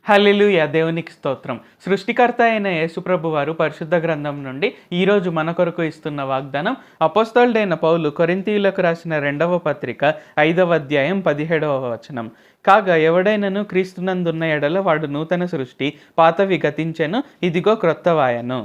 హల్లెలూయా! దేవునికి స్తోత్రం. సృష్టికర్త అయిన యేసుప్రభు వారు పరిశుద్ధ గ్రంథం నుండి ఈరోజు మన కొరకు ఇస్తున్న వాగ్దానం అపోస్తలుడైన పౌలు కొరింథీయులకు రాసిన 2వ పత్రిక 5వ అధ్యాయం 17వ వచనం. కాగా ఎవడైనను క్రీస్తునందున్న ఎడల వాడు నూతన సృష్టి, పాతవి గతించెను, ఇదిగో క్రొత్తవాయెను.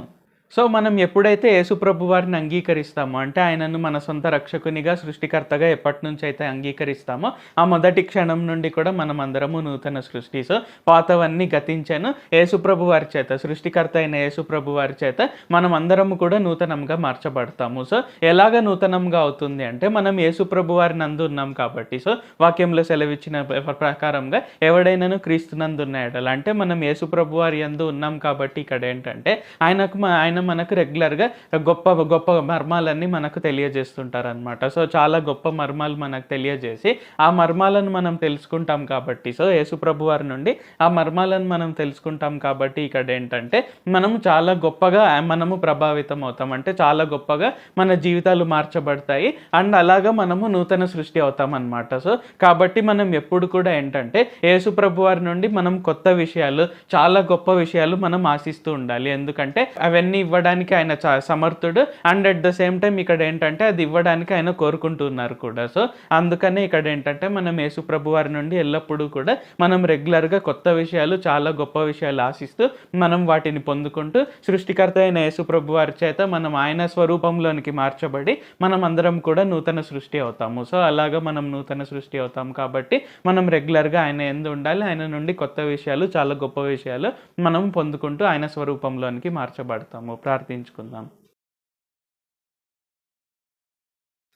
సో మనం ఎప్పుడైతే యేసుప్రభు వారిని అంగీకరిస్తామో, అంటే ఆయనను మన సొంత రక్షకునిగా, సృష్టికర్తగా ఎప్పటి నుంచి అయితే అంగీకరిస్తామో ఆ మొదటి క్షణం నుండి కూడా మనం అందరము నూతన సృష్టి. సో పాతవన్నీ గతించాను, యేసుప్రభు వారి చేత, సృష్టికర్త అయిన యేసుప్రభు వారి చేత మనం అందరము కూడా నూతనంగా మార్చబడతాము. సో ఎలాగ నూతనంగా అవుతుంది అంటే, మనం యేసుప్రభు వారి నందు ఉన్నాం కాబట్టి. సో వాక్యంలో సెలవిచ్చిన ప్రకారంగా ఎవడైనాను క్రీస్తునందున్న ఎడల, అంటే మనం యేసుప్రభు వారి యందు ఉన్నాం కాబట్టి ఇక్కడ ఏంటంటే ఆయన మనకు రెగ్యులర్గా గొప్ప గొప్ప మర్మాలన్నీ మనకు తెలియజేస్తుంటారనమాట. సో చాలా గొప్ప మర్మాలు మనకు తెలియజేసి ఆ మర్మాలను మనం తెలుసుకుంటాం కాబట్టి, సో యేసుప్రభు వారి నుండి ఆ మర్మాలను మనం తెలుసుకుంటాం కాబట్టి ఇక్కడ ఏంటంటే మనము చాలా గొప్పగా మనము ప్రభావితం అవుతాం, అంటే చాలా గొప్పగా మన జీవితాలు మార్చబడతాయి. అండ్ అలాగా మనము నూతన సృష్టి అవుతాం అనమాట. సో కాబట్టి మనం ఎప్పుడు కూడా ఏంటంటే యేసుప్రభు వారి నుండి మనం కొత్త విషయాలు, చాలా గొప్ప విషయాలు మనం ఆశిస్తూ ఉండాలి. ఎందుకంటే అవన్నీ ఇవ్వడానికి ఆయన సమర్థుడు. And at the same time ఇక్కడ ఏంటంటే అది ఇవ్వడానికి ఆయన కోరుకుంటున్నారు కూడా. సో అందుకనే ఇక్కడ ఏంటంటే మనం యేసుప్రభు వారి నుండి ఎల్లప్పుడూ కూడా మనం రెగ్యులర్గా కొత్త విషయాలు, చాలా గొప్ప విషయాలు ఆశిస్తూ మనం వాటిని పొందుకుంటూ సృష్టికర్త అయిన యేసుప్రభు వారి చేత మనం ఆయన స్వరూపంలోనికి మార్చబడి మనం అందరం కూడా నూతన సృష్టి అవుతాము. సో అలాగా మనం నూతన సృష్టి అవుతాం కాబట్టి మనం రెగ్యులర్గా ఆయన యందు ఉండాలి. ఆయన నుండి కొత్త విషయాలు, చాలా గొప్ప విషయాలు మనం పొందుకుంటూ ఆయన స్వరూపంలోనికి మార్చబడతాము. ప్రార్థించుకుందాం.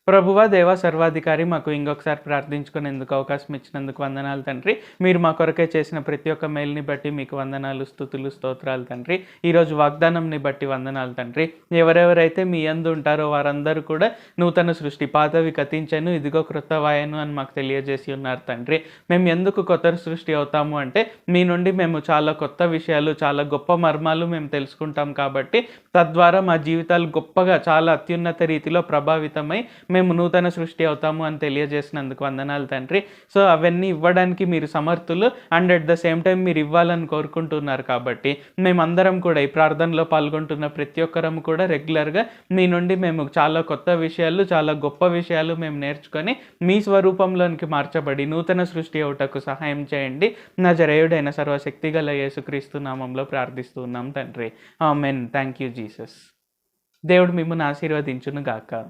ప్రభువా, దేవ సర్వాధికారి, మాకు ఇంకొకసారి ప్రార్థించుకునేందుకు అవకాశం ఇచ్చినందుకు వందనాలు తండ్రి. మీరు మా కొరకే చేసిన ప్రతి ఒక్క మేలుని బట్టి మీకు వందనాలు, స్తుతులు, స్తోత్రాలు తండ్రి. ఈరోజు వాగ్దానంని బట్టి వందనాలు తండ్రి. ఎవరెవరైతే మీ యందు ఉంటారో వారందరూ కూడా నూతన సృష్టి, పాతవి గతించెను, ఇదిగో క్రొత్తవాయెను అని మాకు తెలియజేసి ఉన్నారు తండ్రి. మేము ఎందుకు కొత్త సృష్టి అవుతాము అంటే, మీ నుండి మేము చాలా కొత్త విషయాలు, చాలా గొప్ప మర్మాలు మేము తెలుసుకుంటాం కాబట్టి, తద్వారా మా జీవితాలు గొప్పగా, చాలా అత్యున్నత రీతిలో ప్రభావితమై మేము నూతన సృష్టి అవుతాము అని తెలియజేసినందుకు వందనాలు తండ్రి. సో అవన్నీ ఇవ్వడానికి మీరు సమర్థులు. And at the same time మీరు ఇవ్వాలని కోరుకుంటున్నారు కాబట్టి మేమందరం కూడా ఈ ప్రార్థనలో పాల్గొంటున్న ప్రతి ఒక్కరం కూడా రెగ్యులర్గా మీ నుండి మేము చాలా కొత్త విషయాలు, చాలా గొప్ప విషయాలు మేము నేర్చుకొని మీ స్వరూపంలోనికి మార్చబడి నూతన సృష్టి అవుటకు సహాయం చేయండి. నజరేయుడైన సర్వశక్తి గల యేసుక్రీస్తు నామంలో ప్రార్థిస్తున్నాం తండ్రి. ఆమేన్. Thank you Jesus. దేవుడు మిమ్మల్ని ఆశీర్వదించును గాక.